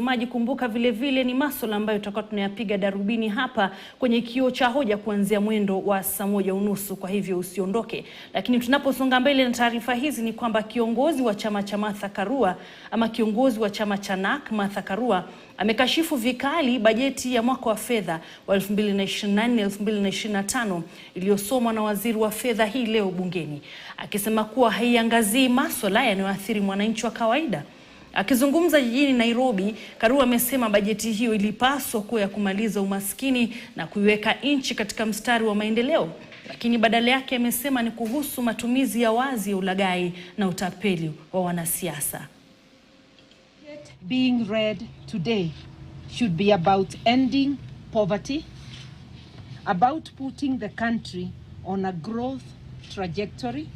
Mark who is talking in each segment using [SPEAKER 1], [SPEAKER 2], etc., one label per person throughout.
[SPEAKER 1] mtazamaji, kumbuka vile ni masuala ambayo tutakuwa tunayapiga darubini hapa kwenye Kioo cha Hoja kuanzia mwendo wa saa 1:30, kwa hivyo usiondoke. Lakini tunaposonga mbele na taarifa hizi ni kwamba kiongozi wa chama cha Martha Karua kiongozi wa chama cha NARC Martha Karua amekashifu vikali bajeti ya mwaka wa fedha wa 2024-2025 iliyosomwa na waziri wa fedha hii leo bungeni, akisema kuwa haiangazii masuala yanayoathiri mwananchi wa kawaida. Akizungumza jijini Nairobi, Karua amesema bajeti hiyo ilipaswa kuwa ya kumaliza umaskini na kuiweka nchi katika mstari wa maendeleo, lakini badala yake amesema ni kuhusu matumizi ya wazi ya ulaghai na utapeli wa wanasiasa.
[SPEAKER 2] Being read today should be about ending poverty, about putting the country on a growth trajectory.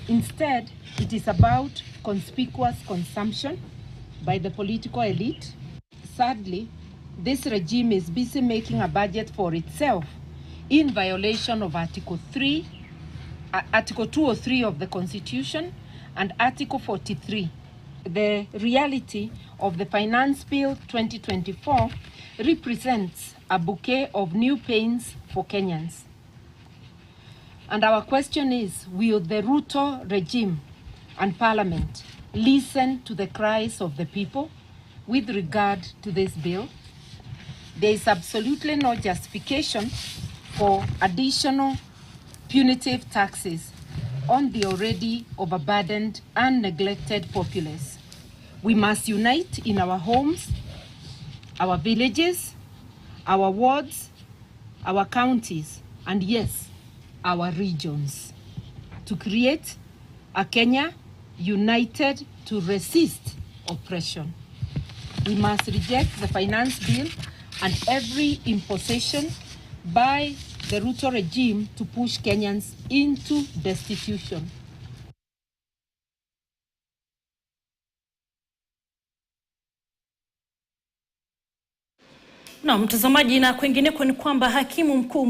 [SPEAKER 2] Instead, it is about conspicuous consumption by the political elite. Sadly, this regime is busy making a budget for itself in violation of Article 203 of the Constitution and Article 43. The reality of the Finance Bill 2024 represents a bouquet of new pains for Kenyans. And our question is, will the Ruto regime and Parliament listen to the cries of the people with regard to this bill? There is absolutely no justification for additional punitive taxes on the already overburdened and neglected populace. We must unite in our homes, our villages, our wards, our counties, and yes, our regions, to create a Kenya united to resist oppression. We must reject the finance bill and every imposition by the Ruto regime to push Kenyans into destitution.
[SPEAKER 1] Na mtazamaji, na kwingineko ni kwamba hakimu mkuu